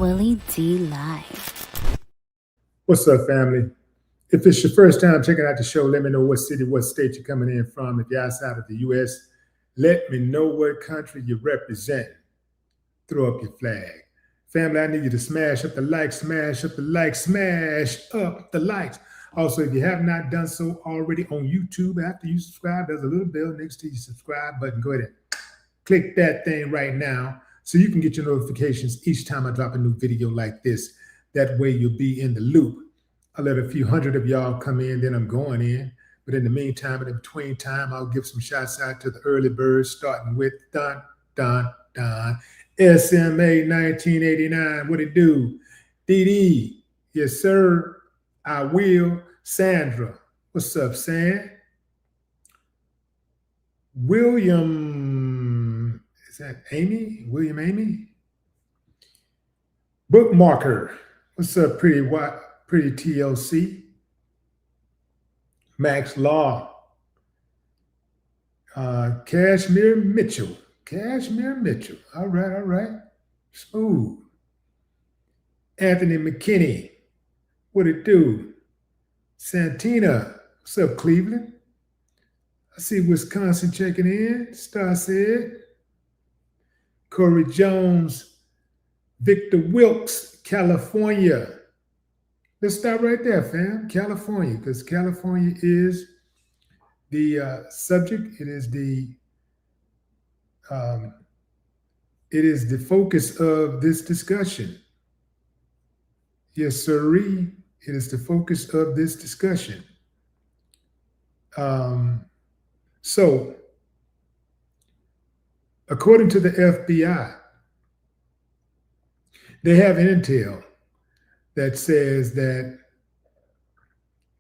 Willie D Live. What's up, family? If it's your first time checking out the show, let me know what city, what state you're coming in from. If you're outside of the U.S., let me know what country you represent. Throw up your flag. Family, I need you to smash up the like, smash up the like, smash up the likes. Also, if you have not done so already on YouTube, after you subscribe, there's a little bell next to your subscribe button. Go ahead and click that thing right now so you can get your notifications each time I drop a new video like this. That way you'll be in the loop. I'll let a few hundred of y'all come in, then I'm going in. But in the meantime, in between time, I'll give some shots out to the early birds, starting with Don. SMA 1989, what it do? DD, yes sir, I will. Sandra, what's up, Sam? William, is that Amy? William Amy? Bookmarker, what's up, pretty TLC? Max Law, Cashmere Mitchell. All right. Smooth. Anthony McKinney. What it do? Santina. What's up, Cleveland? I see Wisconsin checking in. Star said. Corey Jones. Victor Wilkes, California. Let's stop right there, fam. California, because California is the subject. It is the focus of this discussion. Yes, sirree. It is the focus of this discussion. So, according to the FBI, they have intel that says that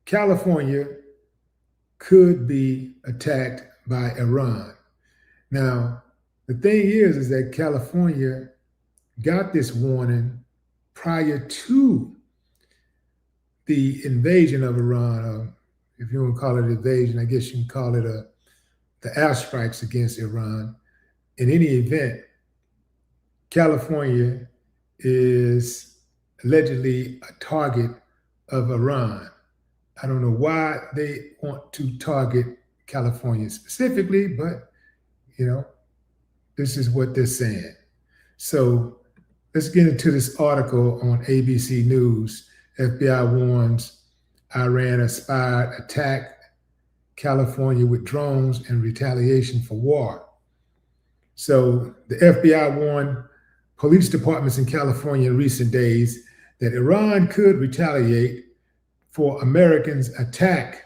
California could be attacked by Iran. Now, the thing is that California got this warning prior to the invasion of Iran, or if you want to call it invasion, I guess you can call it the airstrikes against Iran. In any event, California is allegedly a target of Iran. I don't know why they want to target California specifically, but this is what they're saying. So let's get into this article on ABC News. FBI warns Iran aspired attack California with drones in retaliation for war. So the FBI warned police departments in California in recent days that Iran could retaliate for Americans' attack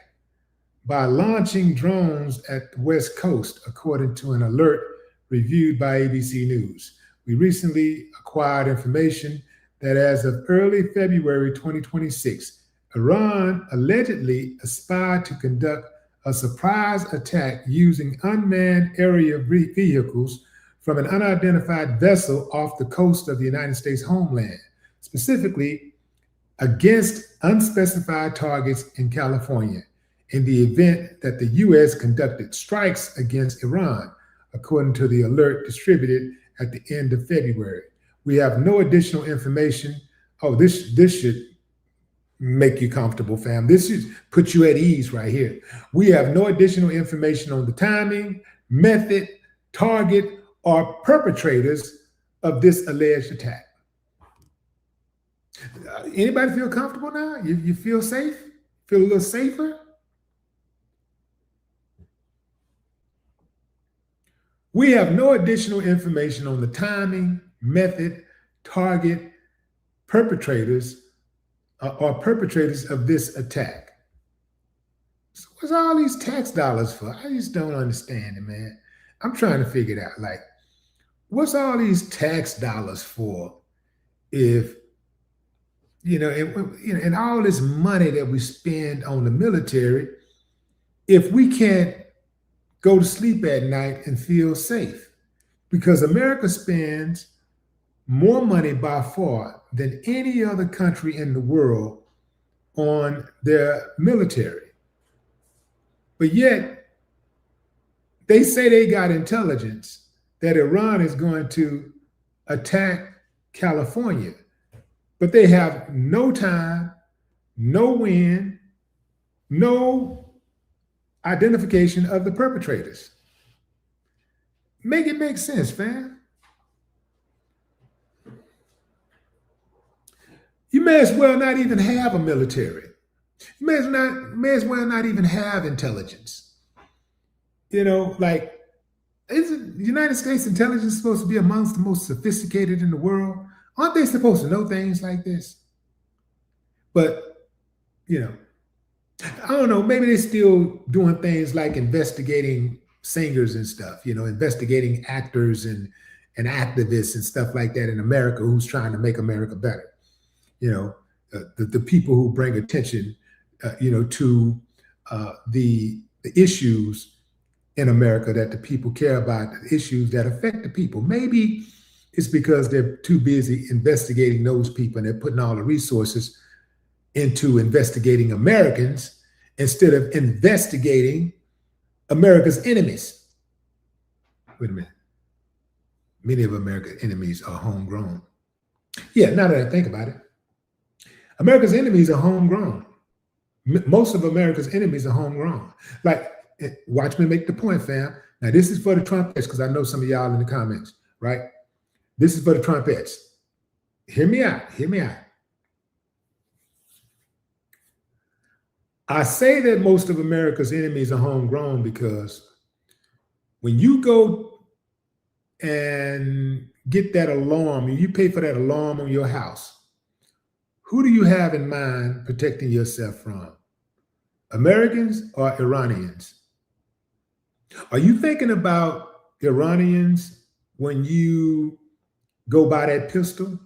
by launching drones at the West Coast, according to an alert reviewed by ABC News. We recently acquired information that as of early February 2026, Iran allegedly aspired to conduct a surprise attack using unmanned aerial vehicles from an unidentified vessel off the coast of the United States homeland, specifically against unspecified targets in California, in the event that the U.S. conducted strikes against Iran, according to the alert distributed at the end of February. We have no additional information. Oh, this should make you comfortable, fam. This should put you at ease right here. We have no additional information on the timing, method, target, or perpetrators of this alleged attack. Anybody feel comfortable now? You feel safe? Feel a little safer? We have no additional information on the timing, method, target, perpetrators, or perpetrators of this attack. So what's all these tax dollars for? I just don't understand it, man. I'm trying to figure it out. Like, what's all these tax dollars for if, and all this money that we spend on the military, if we can't go to sleep at night and feel safe? Because America spends more money by far than any other country in the world on their military. But yet, they say they got intelligence that Iran is going to attack California. but they have no time, no when, no identification of the perpetrators. Make it make sense, fam. You may as well not even have a military. You may as well not even have intelligence. You know, like, isn't the United States intelligence supposed to be amongst the most sophisticated in the world? Aren't they supposed to know things like this? But, you know, I don't know, maybe they're still doing things like investigating singers and stuff, you know, investigating actors and activists and stuff like that in America who's trying to make America better. You know, the people who bring attention, you know, to the issues in America that the people care about, the issues that affect the people. Maybe it's because they're too busy investigating those people and they're putting all the resources into investigating Americans instead of investigating America's enemies. Wait a minute. Many of America's enemies are homegrown. Yeah, now that I think about it, America's enemies are homegrown. Most of America's enemies are homegrown. Like, watch me make the point, fam. Now, this is for the Trumpettes, because I know some of y'all in the comments, right? This is for the Trumpettes. Hear me out. Hear me out. I say that most of America's enemies are homegrown because when you go and get that alarm, and you pay for that alarm on your house, who do you have in mind protecting yourself from? Americans or Iranians? Are you thinking about Iranians when you go buy that pistol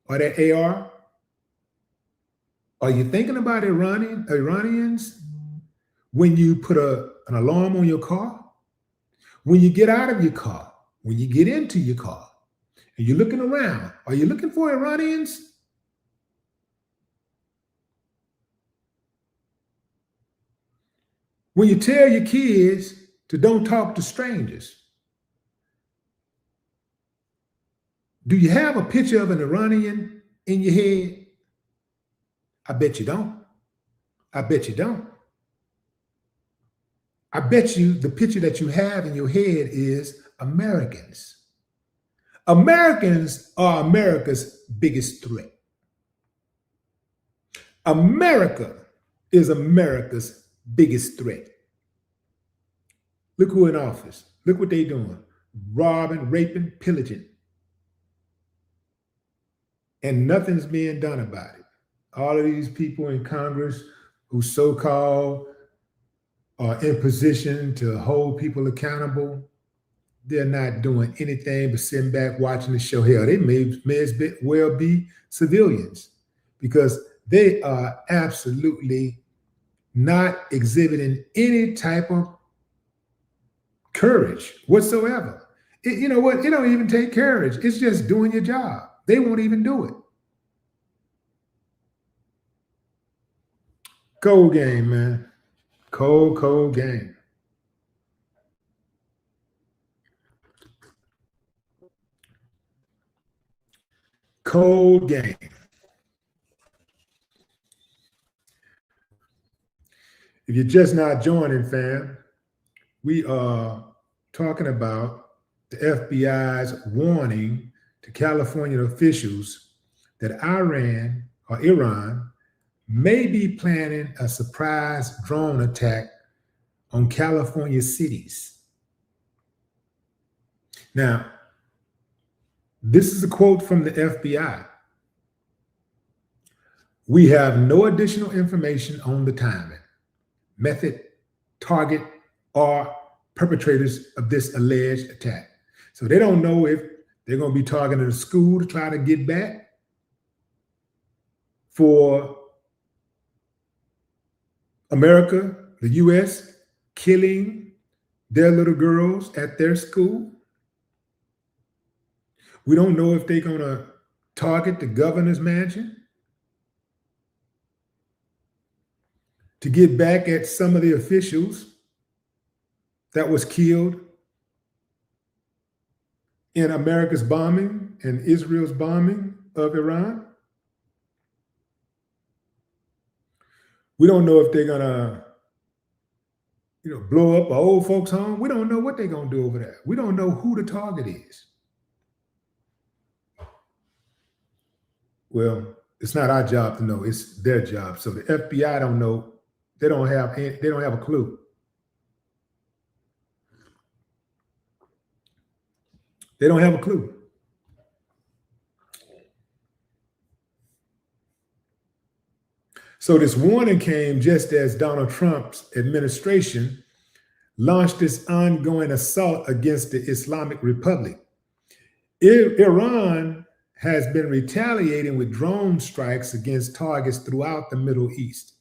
or that AR? Are you thinking about Iranians when you put an alarm on your car? When you get out of your car, when you get into your car, and you're looking around, are you looking for Iranians? When you tell your kids to don't talk to strangers, do you have a picture of an Iranian in your head? I bet you don't. I bet you don't. I bet you the picture that you have in your head is Americans. Americans are America's biggest threat. America is America's biggest threat. Look who in office. Look what they doing. Robbing, raping, pillaging. And nothing's being done about it. All of these people in Congress who so-called are in position to hold people accountable, they're not doing anything but sitting back watching the show. Hell, they may as well be civilians because they are absolutely not exhibiting any type of courage whatsoever. You know what? It don't even take courage. It's just doing your job. They won't even do it. Cold game, man. Cold game. Cold game. If you're just not joining, fam, we are talking about the FBI's warning to California officials that Iran may be planning a surprise drone attack on California cities. Now, this is a quote from the FBI. We have no additional information on the timing, method, target, or perpetrators of this alleged attack. So they don't know if they're going to be targeting a school to try to get back for America, the US, killing their little girls at their school. We don't know if they're going to target the governor's mansion to get back at some of the officials that was killed in America's bombing and Israel's bombing of Iran. We don't know if they're gonna, blow up an old folks' home. We don't know what they're gonna do over there. We don't know who the target is. Well, it's not our job to know. It's their job. So the FBI don't know. They don't have a clue. They don't have a clue. So this warning came just as Donald Trump's administration launched this ongoing assault against the Islamic Republic. Iran has been retaliating with drone strikes against targets throughout the Middle East.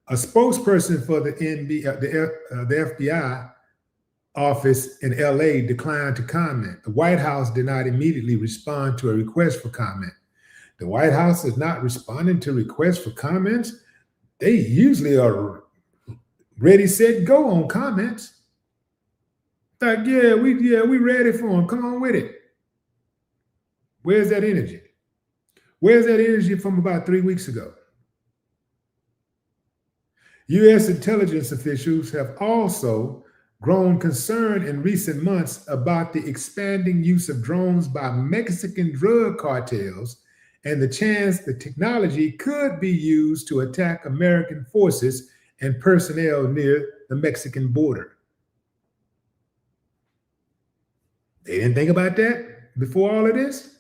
A spokesperson for the FBI office in LA declined to comment. The White House did not immediately respond to a request for comment. The White House is not responding to requests for comments. They usually are ready, set, go on comments. Like, we ready for them. Come on with it. Where's that energy? Where's that energy from about 3 weeks ago? U.S. intelligence officials have also grown concerned in recent months about the expanding use of drones by Mexican drug cartels and the chance the technology could be used to attack American forces and personnel near the Mexican border. They didn't think about that before all of this?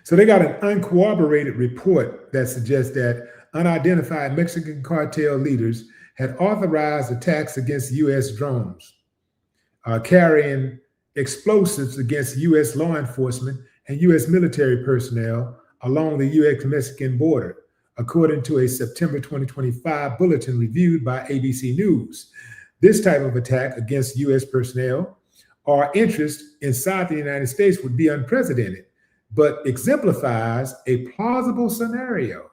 So they got an uncorroborated report that suggests that unidentified Mexican cartel leaders had authorized attacks against U.S. drones, carrying explosives against U.S. law enforcement and U.S. military personnel along the U.S.-Mexican border, according to a September 2025 bulletin reviewed by ABC News. This type of attack against U.S. personnel or interest inside the United States would be unprecedented, but exemplifies a plausible scenario,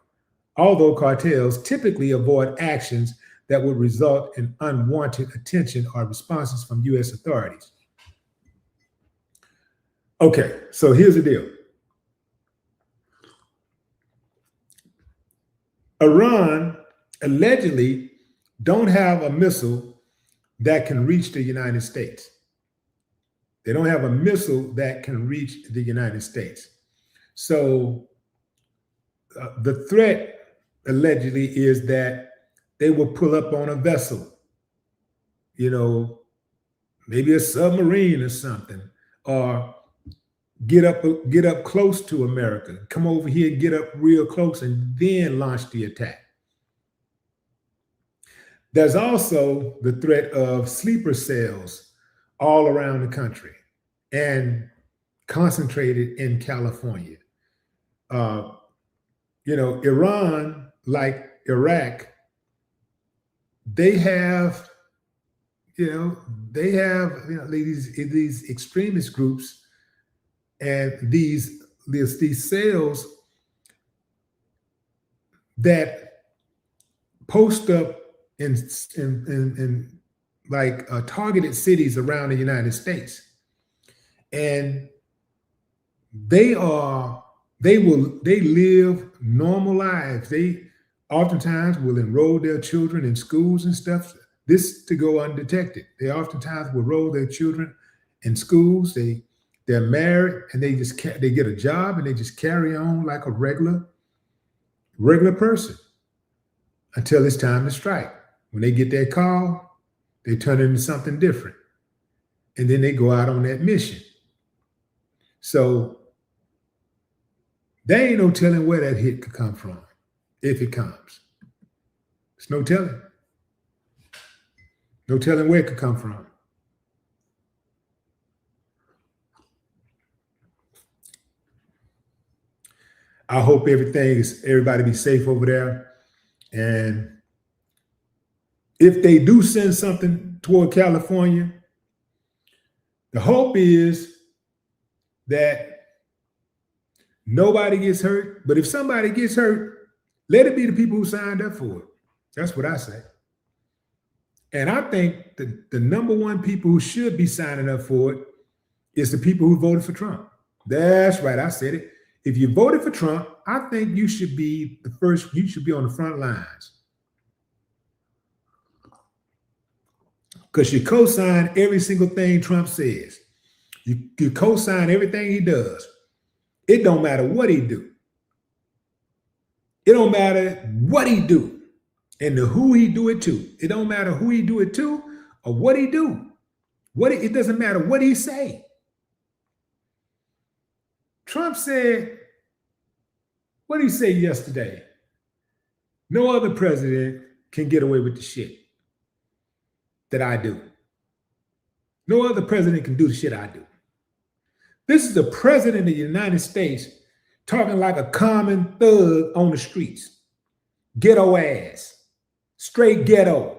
although cartels typically avoid actions that would result in unwanted attention or responses from U.S. authorities. Okay, so here's the deal. Iran allegedly don't have a missile that can reach the United States. They don't have a missile that can reach the United States. So the threat allegedly is that they will pull up on a vessel, maybe a submarine or something, or get up close to America, come over here and get up real close and then launch the attack. There's also the threat of sleeper cells all around the country and concentrated in California. Iran, like Iraq, they have these extremist groups and these cells that post up in targeted cities around the United States, and they live normal lives. They oftentimes will enroll their children in schools and stuff, this to go undetected. They oftentimes will enroll their children in schools. They're married and they get a job and they just carry on like a regular person until it's time to strike. When they get that call, they turn into something different. And then they go out on that mission. So there ain't no telling where that hit could come from, if it comes. There's no telling. No telling where it could come from. I hope everybody be safe over there. And if they do send something toward California, the hope is that nobody gets hurt. But if somebody gets hurt, let it be the people who signed up for it. That's what I say. And I think that the number one people who should be signing up for it is the people who voted for Trump. That's right. I said it. If you voted for Trump, I think you should be the first, you should be on the front lines. Because you co-sign every single thing Trump says. You co-sign everything he does. It don't matter what he do. It don't matter what he do and who he do it to. It don't matter who he do it to or what he do. It doesn't matter what he say. Trump said, what did he say yesterday? No other president can get away with the shit that I do. No other president can do the shit I do. This is the president of the United States talking like a common thug on the streets. Ghetto ass. Straight ghetto.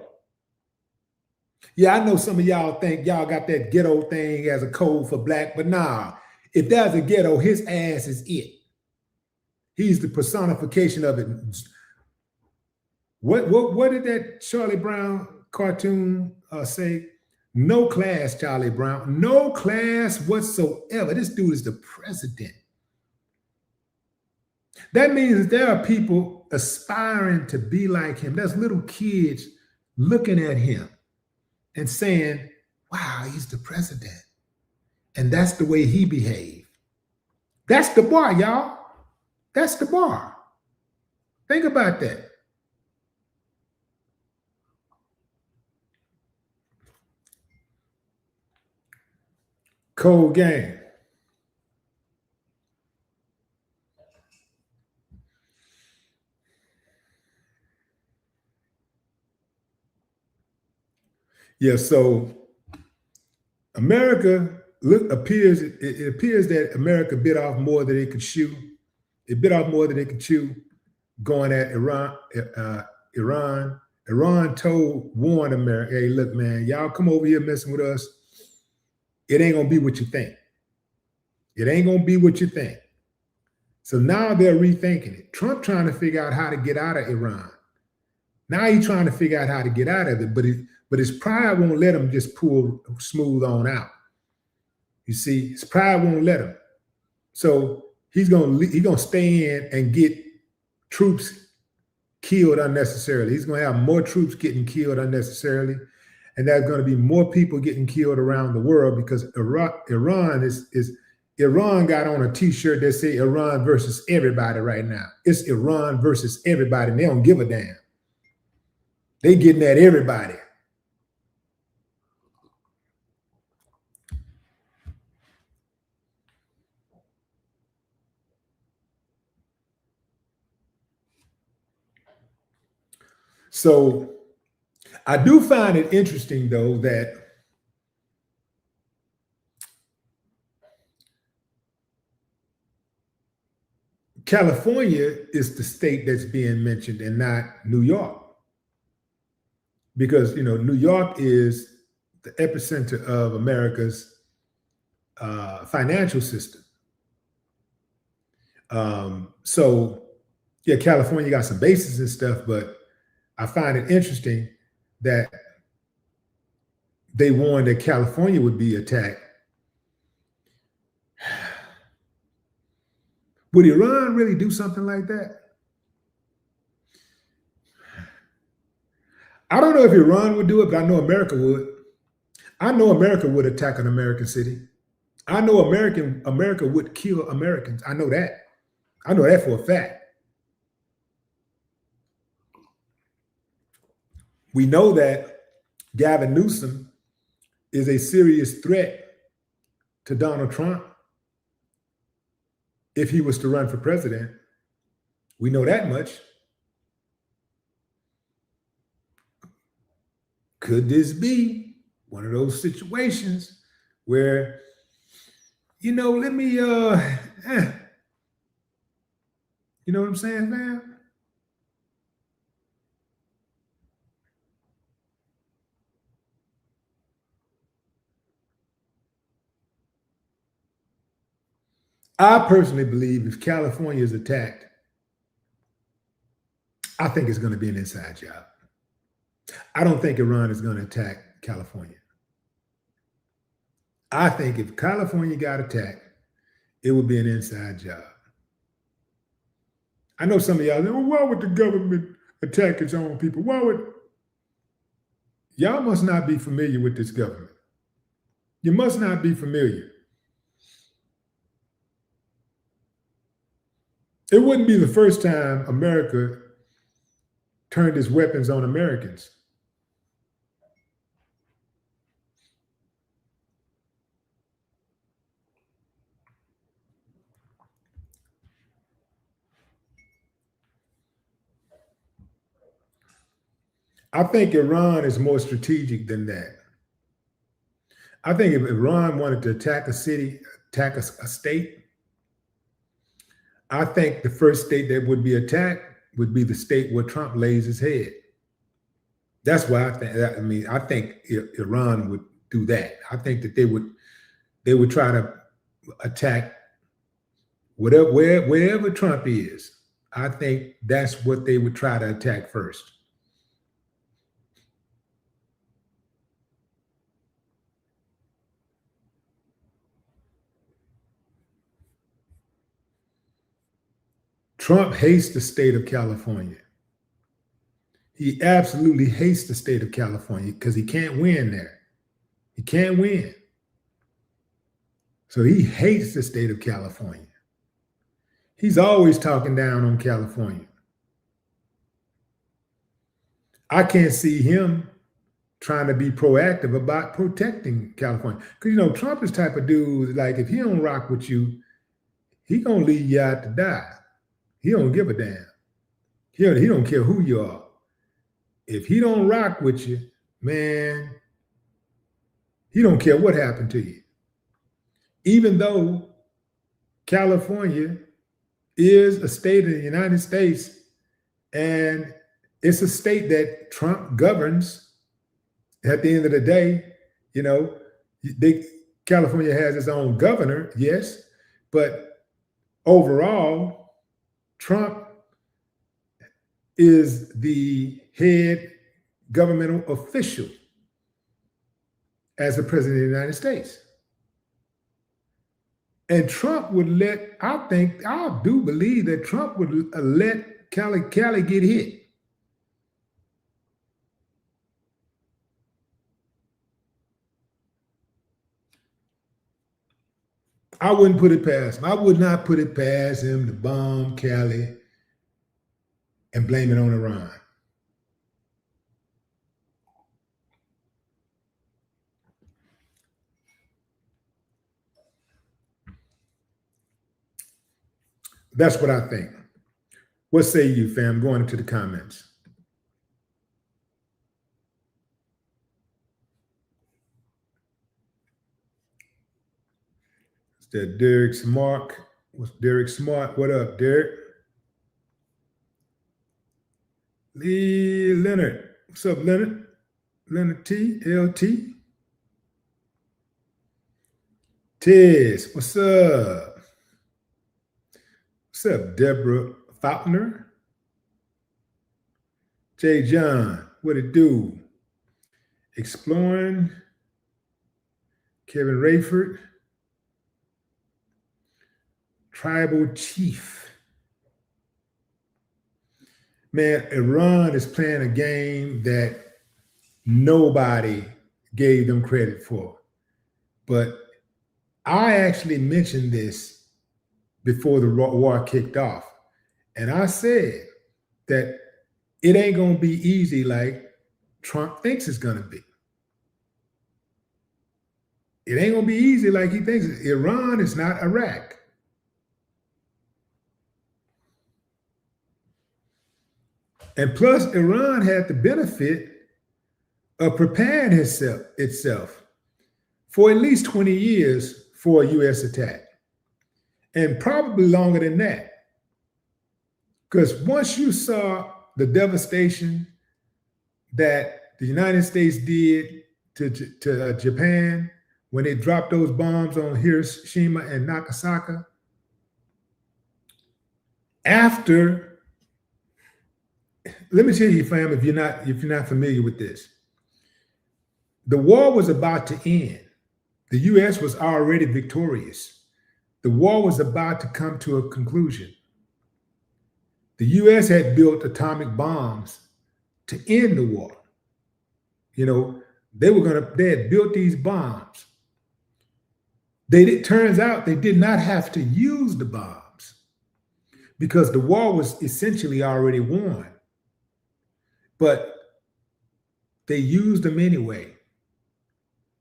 Yeah, I know some of y'all think y'all got that ghetto thing as a code for black, but nah. If there's a ghetto, his ass is it. He's the personification of it. What did that Charlie Brown cartoon say? No class, Charlie Brown. No class whatsoever. This dude is the president. That means that there are people aspiring to be like him. There's little kids looking at him and saying, wow, he's the president. And that's the way he behaved. That's the bar, y'all. That's the bar. Think about that. Cold game. Yeah, so America it appears that America bit off more than it could chew. It bit off more than it could chew going at Iran. Iran warned America, hey, look, man, y'all come over here messing with us. It ain't gonna be what you think. It ain't gonna be what you think. So now they're rethinking it. Trump trying to figure out how to get out of Iran. Now he's trying to figure out how to get out of it, but his pride won't let him just pull smooth on out. You see, his pride won't let him. So he's gonna stay in and get troops killed unnecessarily. He's gonna have more troops getting killed unnecessarily, and there's gonna be more people getting killed around the world because Iran got on a t-shirt that say Iran versus everybody right now. It's Iran versus everybody, and they don't give a damn. They getting at everybody. So I do find it interesting, though, that California is the state that's being mentioned and not New York. Because, New York is the epicenter of America's financial system. So, yeah, California got some bases and stuff, but I find it interesting that they warned that California would be attacked. Would Iran really do something like that? I don't know if Iran would do it, but I know America would. I know America would attack an American city. I know America would kill Americans. I know that. I know that for a fact. We know that Gavin Newsom is a serious threat to Donald Trump if he was to run for president. We know that much. Could this be one of those situations where, let me, you know what I'm saying, man? I personally believe if California is attacked, I think it's going to be an inside job. I don't think Iran is going to attack California. I think if California got attacked, it would be an inside job. I know some of y'all say, well, why would the government attack its own people? Why would y'all must not be familiar with this government. You must not be familiar. It wouldn't be the first time America turned its weapons on Americans. I think Iran is more strategic than that. I think if Iran wanted to attack a city, attack a state, I think the first state that would be attacked would be the state where Trump lays his head. That's why I think. I mean, I think Iran would do that. I think that they would try to attack wherever Trump is. I think that's what they would try to attack first. Trump hates the state of California. He absolutely hates the state of California because he can't win there. He can't win. So he hates the state of California. He's always talking down on California. I can't see him trying to be proactive about protecting California. Because, you know, Trump is the type of dude, like, if he don't rock with you, he gonna leave you out to die. He don't give a damn. He don't care who you are. If he don't rock with you, man, he don't care what happened to you. Even though California is a state of the United States, and it's a state that Trump governs. At the end of the day, you know, California has its own governor, yes, but overall, Trump is the head governmental official as the president of the United States. And Trump would I do believe that Trump would let Cali get hit. I wouldn't put it past him. I would not put it past him to bomb Cali and blame it on Iran. That's what I think. What say you, fam? Going into the comments. Is that Derek Smart? What's Derek Smart? What up, Derek? Lee Leonard. What's up, Leonard? Leonard T, LT. Tez, what's up? What's up, Deborah Faulkner? Jay John, what it do? Exploring. Kevin Rayford. Tribal Chief. Man, Iran is playing a game that nobody gave them credit for. But I actually mentioned this before the war kicked off. And I said that it ain't going to be easy like Trump thinks it's going to be. It ain't going to be easy like he thinks. Iran is not Iraq. And plus, Iran had the benefit of preparing itself for at least 20 years for a U.S. attack. And probably longer than that. Because once you saw the devastation that the United States did to Japan when they dropped those bombs on Hiroshima and Nagasaki, after, let me tell you, fam, if you're not familiar with this, the war was about to end. The U.S. was already victorious. The war was about to come to a conclusion. The U.S. had built atomic bombs to end the war. They had built these bombs. It turns out they did not have to use the bombs because the war was essentially already won. But they used them anyway,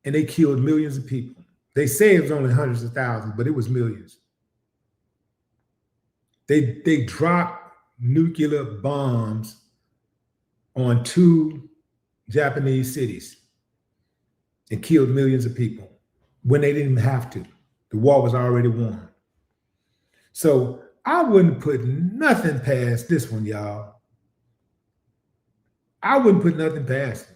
and they killed millions of people. They say it was only hundreds of thousands, but it was millions. They dropped nuclear bombs on 2 Japanese cities and killed millions of people when they didn't have to. The war was already won. So I wouldn't put nothing past this one, y'all. I wouldn't put nothing past it.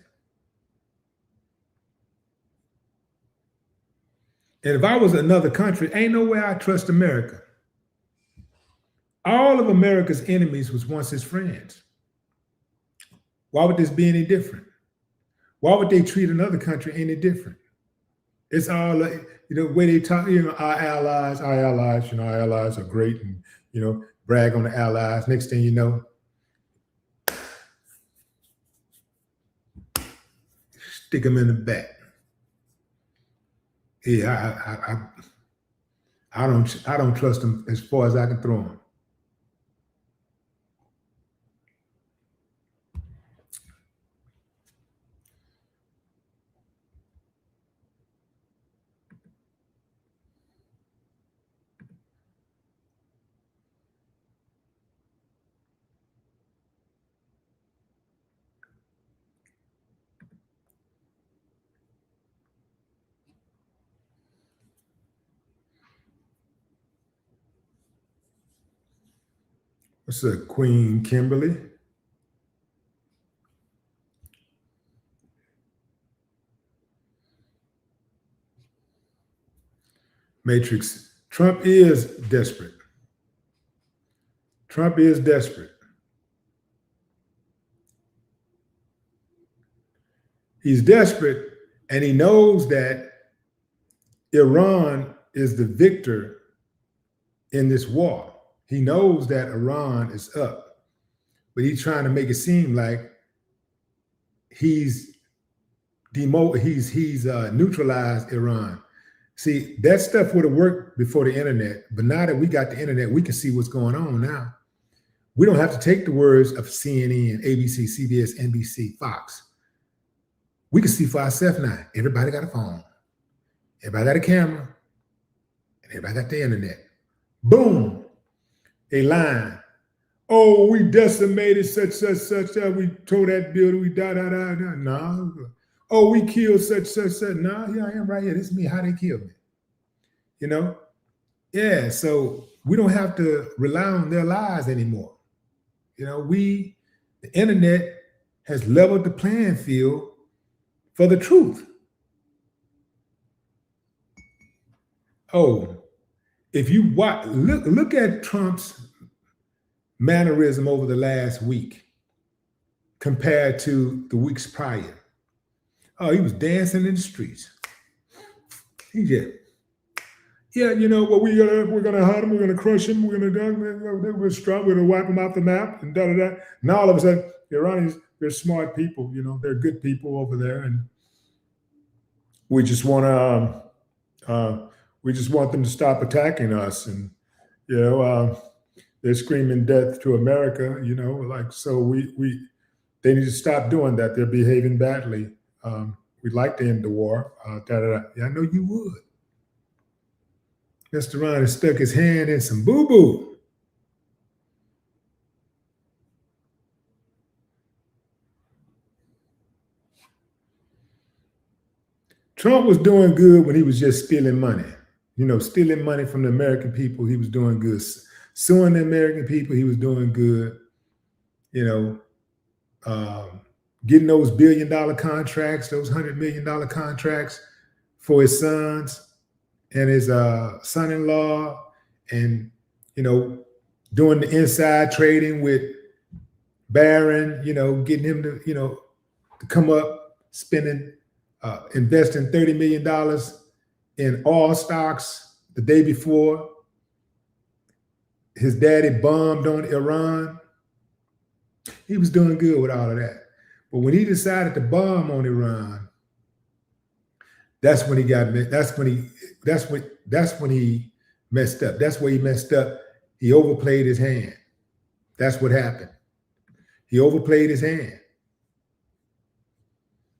And if I was another country, ain't no way I trust America. All of America's enemies was once his friends. Why would this be any different? Why would they treat another country any different? It's all like, the way they talk, our allies, our allies are great, and, brag on the allies. Next thing you know, stick them in the back. Yeah, I don't trust them as far as I can throw them. What's up, Queen Kimberly? Matrix, Trump is desperate. Trump is desperate. He's desperate, and he knows that Iran is the victor in this war. He knows that Iran is up, but he's trying to make it seem like he's neutralized Iran. See, that stuff would have worked before the internet, but now that we got the internet, we can see what's going on now. We don't have to take the words of CNN, ABC, CBS, NBC, Fox. We can see for ourselves now. Everybody got a phone. Everybody got a camera. And everybody got the internet. Boom. A line. Oh, we decimated such. We tore that building. We No. Oh, we killed such. No, here I am right here. This is me. How they killed me. Yeah, so we don't have to rely on their lies anymore. The internet has leveled the playing field for the truth. Oh, if you look at Trump's mannerism over the last week compared to the weeks prior. Oh, he was dancing in the streets. He just, we're gonna hunt him, we're gonna crush him, we're gonna wipe him off the map, and da. Now all of a sudden, the Iranians, they're smart people, they're good people over there, and we just want them to stop attacking us, and they're screaming death to America, so they need to stop doing that. They're behaving badly. We'd like to end the war. Yeah, I know you would. Mr. Ron has stuck his hand in some boo-boo. Trump was doing good when he was just stealing money. Stealing money from the American people, he was doing good. Suing the American people, he was doing good. Getting those billion-dollar contracts, those $100 million contracts for his sons and his son-in-law, and doing the inside trading with Barron, getting him to come up, investing $30 million in oil stocks the day before his daddy bombed on Iran. He was doing good with all of that. But when he decided to bomb on Iran, that's when he that's when he messed up. That's where he messed up. He overplayed his hand. That's what happened. He overplayed his hand.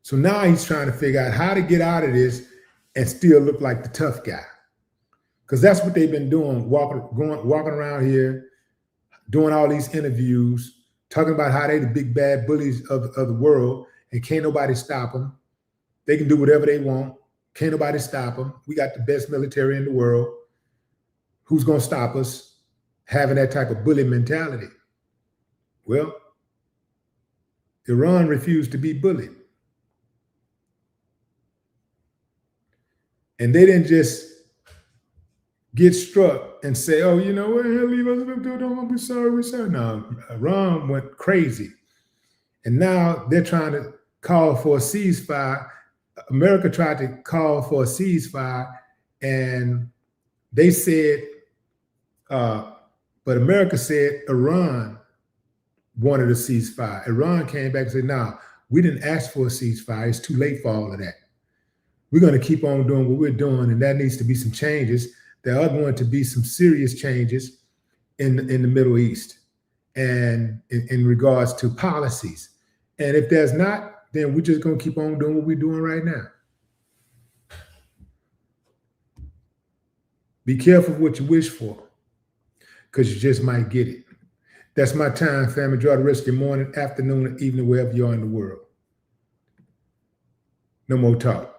So now he's trying to figure out how to get out of this and still look like the tough guy. Because that's what they've been doing, walking around here, doing all these interviews, talking about how they the big bad bullies of the world, and can't nobody stop them. They can do whatever they want. Can't nobody stop them. We got the best military in the world. Who's going to stop us having that type of bully mentality? Well, Iran refused to be bullied. And they didn't just get struck and say, oh, you know what, leave us, don't be sorry, we're sorry. No, Iran went crazy. And now they're trying to call for a ceasefire. America tried to call for a ceasefire, and they said, but America said Iran wanted a ceasefire. Iran came back and said, no, we didn't ask for a ceasefire. It's too late for all of that. We're going to keep on doing what we're doing, and that needs to be some changes. There are going to be some serious changes in the Middle East and in regards to policies. And if there's not, then we're just going to keep on doing what we're doing right now. Be careful what you wish for, because you just might get it. That's my time, family. Enjoy the rest of your morning, afternoon, and evening, wherever you are in the world. No more talk.